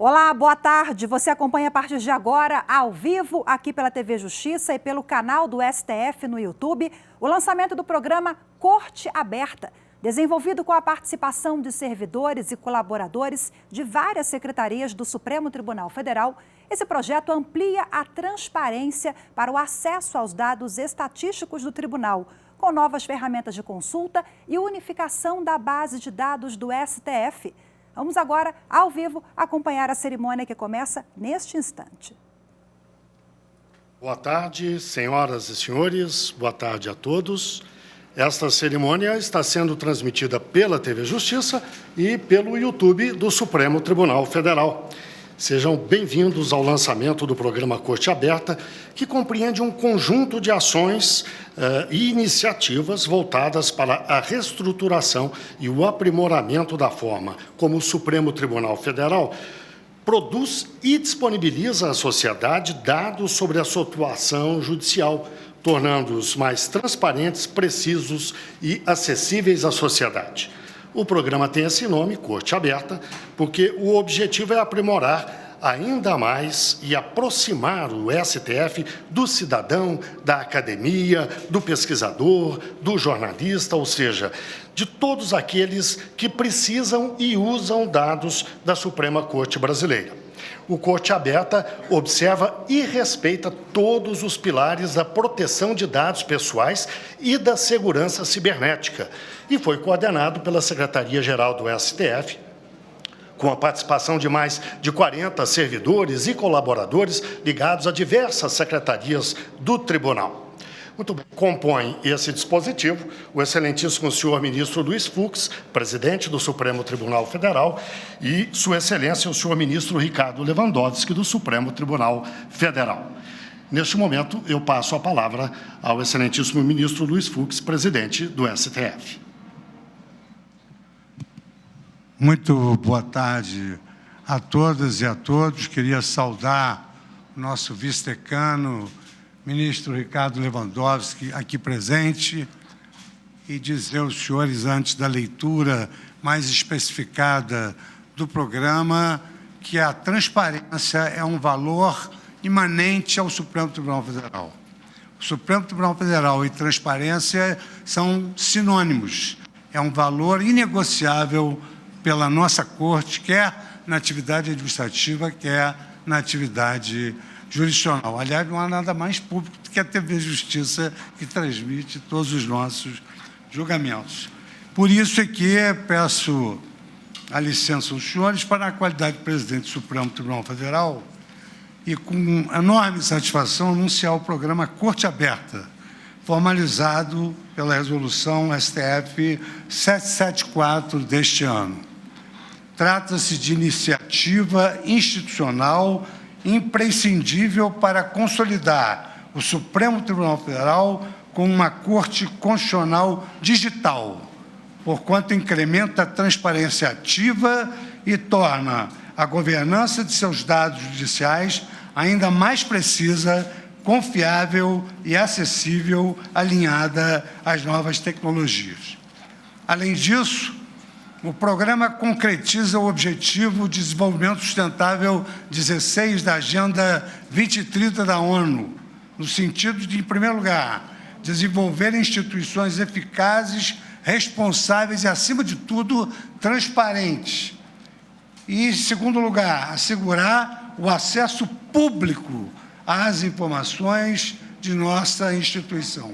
Olá, boa tarde. Você acompanha a partir de agora, ao vivo, aqui pela TV Justiça e pelo canal do STF no YouTube, o lançamento do programa Corte Aberta, desenvolvido com a participação de servidores e colaboradores de várias secretarias do Supremo Tribunal Federal. Esse projeto amplia a transparência para o acesso aos dados estatísticos do tribunal, com novas ferramentas de consulta e unificação da base de dados do STF. Vamos agora, ao vivo, acompanhar a cerimônia que começa neste instante. Boa tarde, senhoras e senhores. Boa tarde a todos. Esta cerimônia está sendo transmitida pela TV Justiça e pelo YouTube do Supremo Tribunal Federal. Sejam bem-vindos ao lançamento do programa Corte Aberta, que compreende um conjunto de ações e iniciativas voltadas para a reestruturação e o aprimoramento da forma como o Supremo Tribunal Federal produz e disponibiliza à sociedade dados sobre a sua atuação judicial, tornando-os mais transparentes, precisos e acessíveis à sociedade. O programa tem esse nome, Corte Aberta, porque o objetivo é aprimorar ainda mais e aproximar o STF do cidadão, da academia, do pesquisador, do jornalista, ou seja, de todos aqueles que precisam e usam dados da Suprema Corte Brasileira. O Corte Aberta observa e respeita todos os pilares da proteção de dados pessoais e da segurança cibernética e foi coordenado pela Secretaria-Geral do STF, com a participação de mais de 40 servidores e colaboradores ligados a diversas secretarias do Tribunal. Muito bem. Compõe esse dispositivo o excelentíssimo senhor ministro Luiz Fux, presidente do Supremo Tribunal Federal, e sua excelência o senhor ministro Ricardo Lewandowski, do Supremo Tribunal Federal. Neste momento, eu passo a palavra ao excelentíssimo ministro Luiz Fux, presidente do STF. Muito boa tarde a todas e a todos. Queria saudar o nosso vice-decano, ministro Ricardo Lewandowski, aqui presente, e dizer aos senhores, antes da leitura mais especificada do programa, que a transparência é um valor imanente ao Supremo Tribunal Federal. O Supremo Tribunal Federal e transparência são sinônimos. É um valor inegociável pela nossa Corte, quer na atividade administrativa, quer na atividade jurisdicional. Aliás, não há nada mais público do que a TV Justiça, que transmite todos os nossos julgamentos. Por isso é que peço a licença aos senhores para, na qualidade de presidente do Supremo Tribunal Federal, e com enorme satisfação, anunciar o programa Corte Aberta, formalizado pela resolução STF 774 deste ano. Trata-se de iniciativa institucional imprescindível para consolidar o Supremo Tribunal Federal como uma Corte Constitucional digital, porquanto incrementa a transparência ativa e torna a governança de seus dados judiciais ainda mais precisa, confiável e acessível, alinhada às novas tecnologias. Além disso, o programa concretiza o Objetivo de Desenvolvimento Sustentável 16 da Agenda 2030 da ONU, no sentido de, em primeiro lugar, desenvolver instituições eficazes, responsáveis e, acima de tudo, transparentes. E, em segundo lugar, assegurar o acesso público às informações de nossa instituição.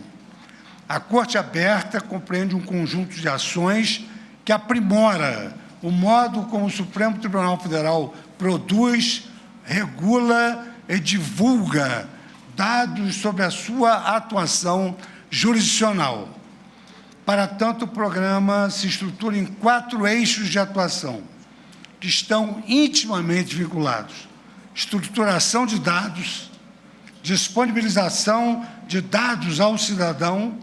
A Corte Aberta compreende um conjunto de ações que aprimora o modo como o Supremo Tribunal Federal produz, regula e divulga dados sobre a sua atuação jurisdicional. Para tanto, o programa se estrutura em 4 eixos de atuação, que estão intimamente vinculados: estruturação de dados, disponibilização de dados ao cidadão,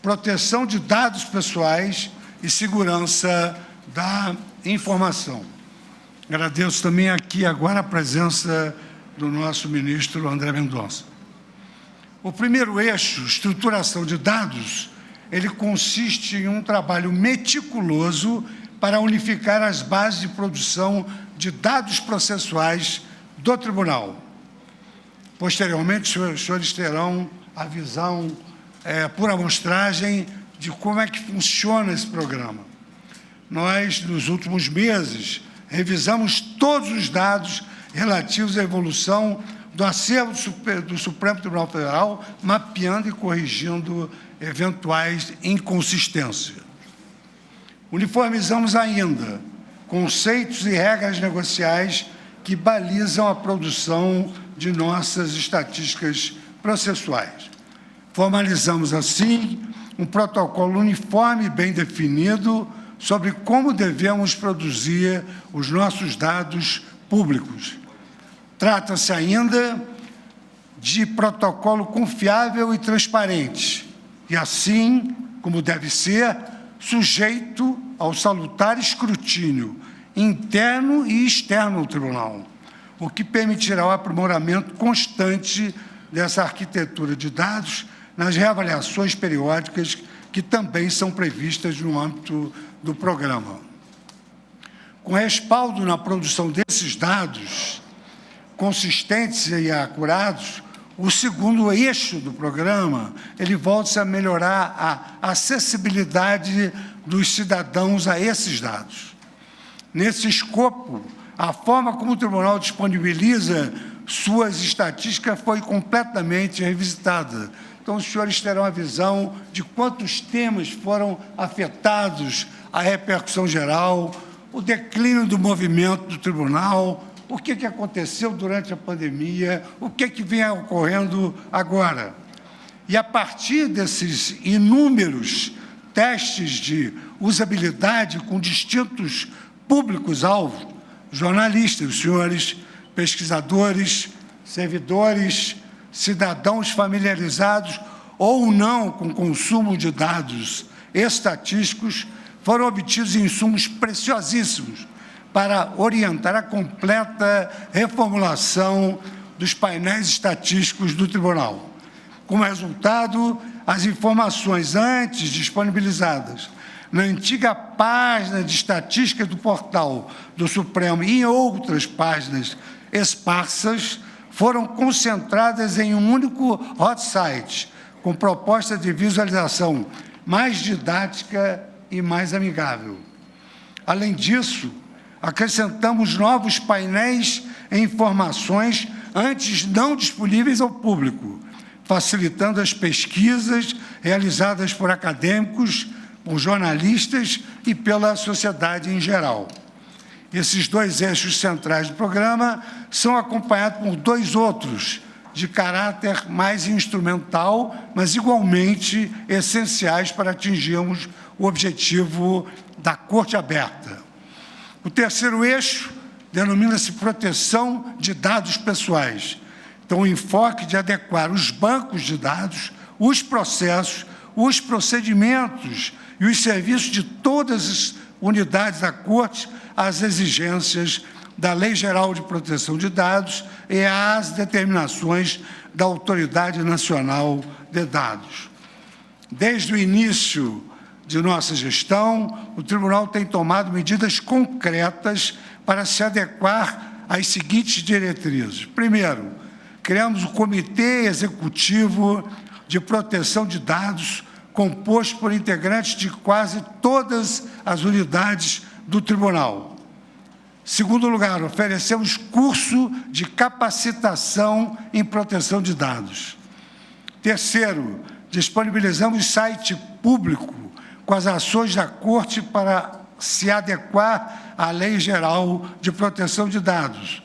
proteção de dados pessoais e segurança da informação. Agradeço também aqui agora a presença do nosso ministro André Mendonça. O primeiro eixo, estruturação de dados, ele consiste em um trabalho meticuloso para unificar as bases de produção de dados processuais do Tribunal. Posteriormente, os senhores terão a visão por amostragem de como é que funciona esse programa. Nós, nos últimos meses, revisamos todos os dados relativos à evolução do acervo do Supremo Tribunal Federal, mapeando e corrigindo eventuais inconsistências. Uniformizamos ainda conceitos e regras negociais que balizam a produção de nossas estatísticas processuais. Formalizamos, assim, um protocolo uniforme e bem definido sobre como devemos produzir os nossos dados públicos. Trata-se ainda de protocolo confiável e transparente, e assim, como deve ser, sujeito ao salutar escrutínio interno e externo ao Tribunal, o que permitirá o aprimoramento constante dessa arquitetura de dados nas reavaliações periódicas que também são previstas no âmbito do programa. Com respaldo na produção desses dados, consistentes e acurados, o segundo eixo do programa, ele volta a melhorar a acessibilidade dos cidadãos a esses dados. Nesse escopo, a forma como o Tribunal disponibiliza suas estatísticas foi completamente revisitada. Então, os senhores terão a visão de quantos temas foram afetados, a repercussão geral, o declínio do movimento do Tribunal, o que aconteceu durante a pandemia, o que vem ocorrendo agora. E, a partir desses inúmeros testes de usabilidade com distintos públicos-alvos, jornalistas, senhores pesquisadores, servidores, cidadãos familiarizados ou não com o consumo de dados estatísticos, foram obtidos insumos preciosíssimos para orientar a completa reformulação dos painéis estatísticos do Tribunal. Como resultado, as informações antes disponibilizadas na antiga página de estatística do portal do Supremo e em outras páginas esparsas foram concentradas em um único hot site, com proposta de visualização mais didática e mais amigável. Além disso, acrescentamos novos painéis e informações antes não disponíveis ao público, facilitando as pesquisas realizadas por acadêmicos, por jornalistas e pela sociedade em geral. Esses dois eixos centrais do programa são acompanhados por dois outros, de caráter mais instrumental, mas igualmente essenciais para atingirmos o objetivo da Corte Aberta. O terceiro eixo denomina-se proteção de dados pessoais. Então, o enfoque de adequar os bancos de dados, os processos, os procedimentos e os serviços de todas as unidades da Corte às exigências da Lei Geral de Proteção de Dados e às determinações da Autoridade Nacional de Dados. Desde o início de nossa gestão, o Tribunal tem tomado medidas concretas para se adequar às seguintes diretrizes. Primeiro, criamos o Comitê Executivo de Proteção de Dados, composto por integrantes de quase todas as unidades do Tribunal. Segundo lugar, oferecemos curso de capacitação em proteção de dados. Terceiro, disponibilizamos site público com as ações da Corte para se adequar à Lei Geral de Proteção de Dados.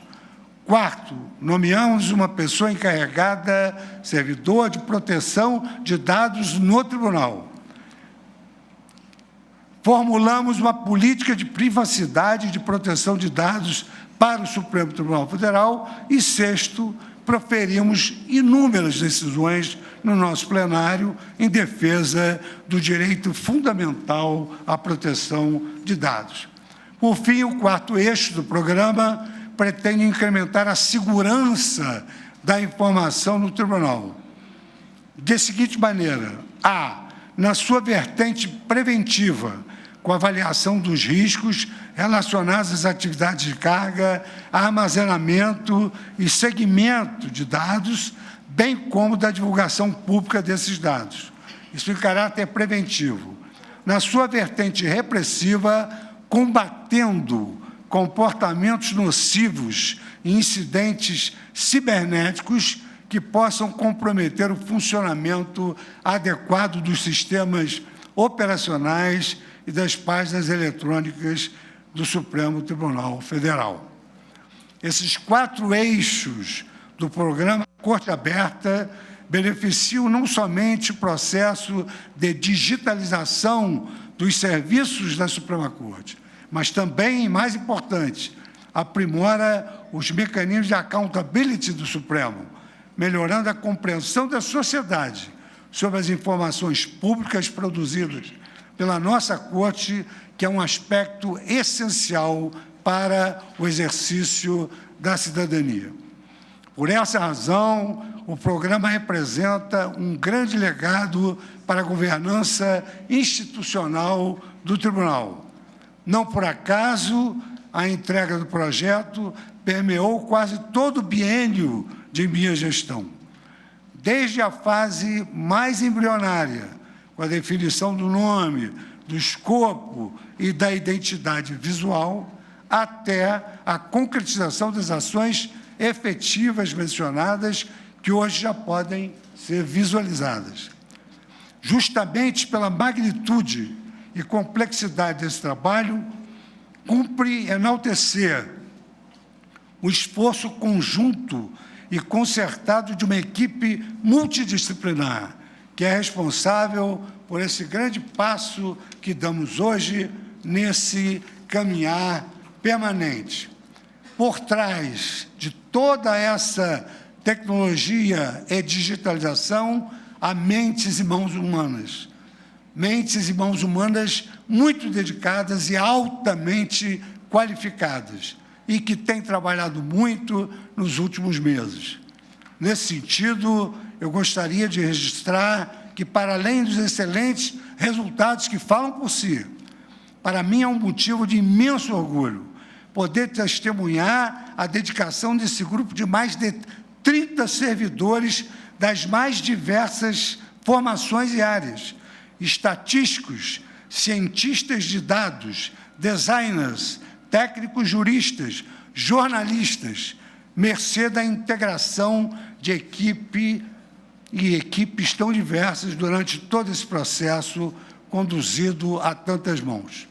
Quarto, nomeamos uma pessoa encarregada, servidor de proteção de dados no Tribunal. Formulamos uma política de privacidade e de proteção de dados para o Supremo Tribunal Federal. E sexto, proferimos inúmeras decisões no nosso plenário em defesa do direito fundamental à proteção de dados. Por fim, o quarto eixo do programa pretende incrementar a segurança da informação no Tribunal. De seguinte maneira: a, na sua vertente preventiva, com a avaliação dos riscos relacionados às atividades de carga, armazenamento e segmento de dados, bem como da divulgação pública desses dados. Isso em caráter preventivo. Na sua vertente repressiva, combatendo comportamentos nocivos e incidentes cibernéticos que possam comprometer o funcionamento adequado dos sistemas operacionais e das páginas eletrônicas do Supremo Tribunal Federal. Esses 4 eixos do programa Corte Aberta beneficiam não somente o processo de digitalização dos serviços da Suprema Corte, mas também, mais importante, aprimora os mecanismos de accountability do Supremo, melhorando a compreensão da sociedade sobre as informações públicas produzidas pela nossa Corte, que é um aspecto essencial para o exercício da cidadania. Por essa razão, o programa representa um grande legado para a governança institucional do Tribunal. Não por acaso, a entrega do projeto permeou quase todo o biênio de minha gestão. Desde a fase mais embrionária, com a definição do nome, do escopo e da identidade visual, até a concretização das ações efetivas mencionadas, que hoje já podem ser visualizadas. Justamente pela magnitude e complexidade desse trabalho, cumpre enaltecer o esforço conjunto e concertado de uma equipe multidisciplinar, que é responsável por esse grande passo que damos hoje nesse caminhar permanente. Por trás de toda essa tecnologia e digitalização, há mentes e mãos humanas. Mentes e mãos humanas muito dedicadas e altamente qualificadas, e que têm trabalhado muito nos últimos meses. Nesse sentido, eu gostaria de registrar que, para além dos excelentes resultados que falam por si, para mim é um motivo de imenso orgulho poder testemunhar a dedicação desse grupo de mais de 30 servidores das mais diversas formações e áreas, estatísticos, cientistas de dados, designers, técnicos juristas, jornalistas, mercê da integração de equipe e equipes tão diversas durante todo esse processo conduzido a tantas mãos.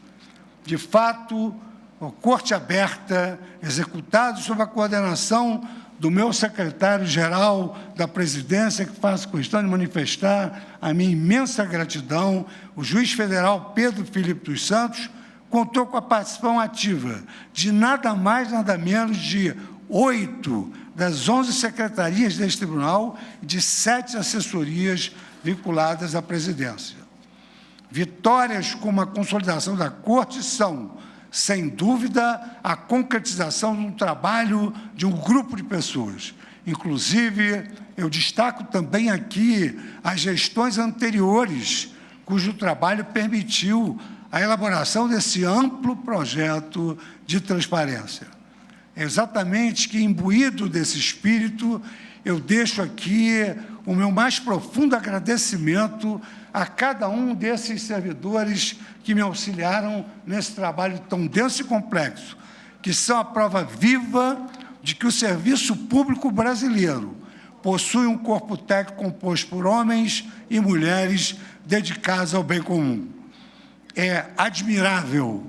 De fato, a Corte Aberta, executado sob a coordenação do meu secretário-geral da Presidência, que faço questão de manifestar a minha imensa gratidão, o juiz federal Pedro Filipe dos Santos, contou com a participação ativa de nada mais, nada menos de 8 das 11 secretarias deste tribunal e de 7 assessorias vinculadas à presidência. Vitórias como a consolidação da Corte são, sem dúvida, a concretização de um trabalho de um grupo de pessoas. Inclusive, eu destaco também aqui as gestões anteriores, cujo trabalho permitiu a elaboração desse amplo projeto de transparência. É exatamente que, imbuído desse espírito, eu deixo aqui o meu mais profundo agradecimento a cada um desses servidores que me auxiliaram nesse trabalho tão denso e complexo, que são a prova viva de que o serviço público brasileiro possui um corpo técnico composto por homens e mulheres dedicados ao bem comum. É admirável,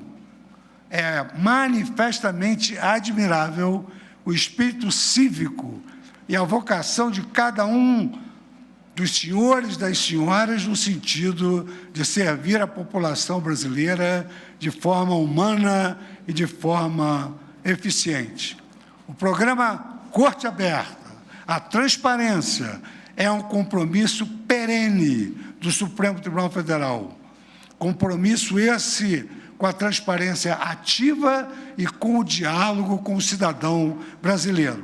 é manifestamente admirável o espírito cívico e a vocação de cada um dos senhores e das senhoras no sentido de servir a população brasileira de forma humana e de forma eficiente. O programa Corte Aberta, a transparência, é um compromisso perene do Supremo Tribunal Federal. Compromisso esse com a transparência ativa e com o diálogo com o cidadão brasileiro.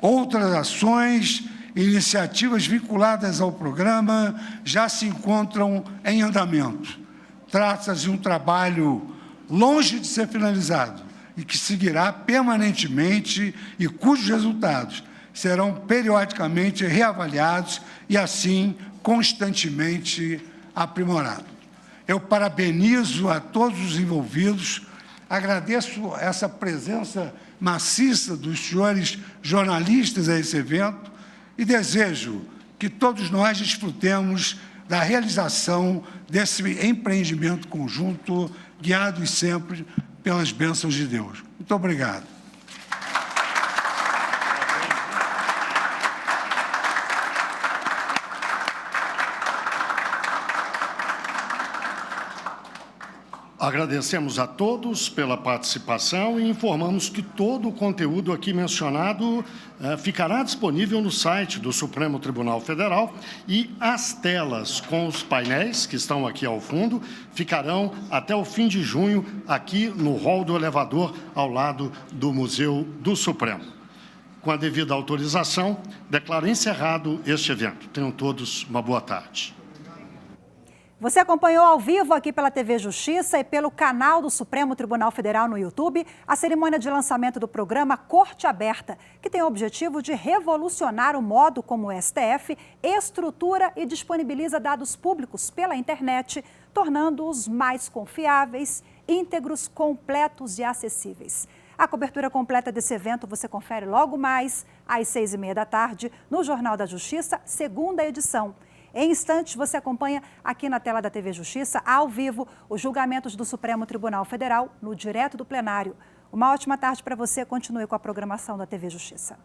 Outras ações e iniciativas vinculadas ao programa já se encontram em andamento. trata-se de um trabalho longe de ser finalizado e que seguirá permanentemente e cujos resultados serão periodicamente reavaliados e, assim, constantemente aprimorados. Eu parabenizo a todos os envolvidos, agradeço essa presença maciça dos senhores jornalistas a esse evento e desejo que todos nós desfrutemos da realização desse empreendimento conjunto, guiados sempre pelas bênçãos de Deus. Muito obrigado. Agradecemos a todos pela participação e informamos que todo o conteúdo aqui mencionado ficará disponível no site do Supremo Tribunal Federal e as telas com os painéis, que estão aqui ao fundo, ficarão até o fim de junho aqui no hall do elevador ao lado do Museu do Supremo. Com a devida autorização, declaro encerrado este evento. Tenham todos uma boa tarde. Você acompanhou ao vivo aqui pela TV Justiça e pelo canal do Supremo Tribunal Federal no YouTube a cerimônia de lançamento do programa Corte Aberta, que tem o objetivo de revolucionar o modo como o STF estrutura e disponibiliza dados públicos pela internet, tornando-os mais confiáveis, íntegros, completos e acessíveis. A cobertura completa desse evento você confere logo mais às 6h30 da tarde no Jornal da Justiça, segunda edição. Em instantes, você acompanha aqui na tela da TV Justiça, ao vivo, os julgamentos do Supremo Tribunal Federal no Direto do Plenário. Uma ótima tarde para você. Continue com a programação da TV Justiça.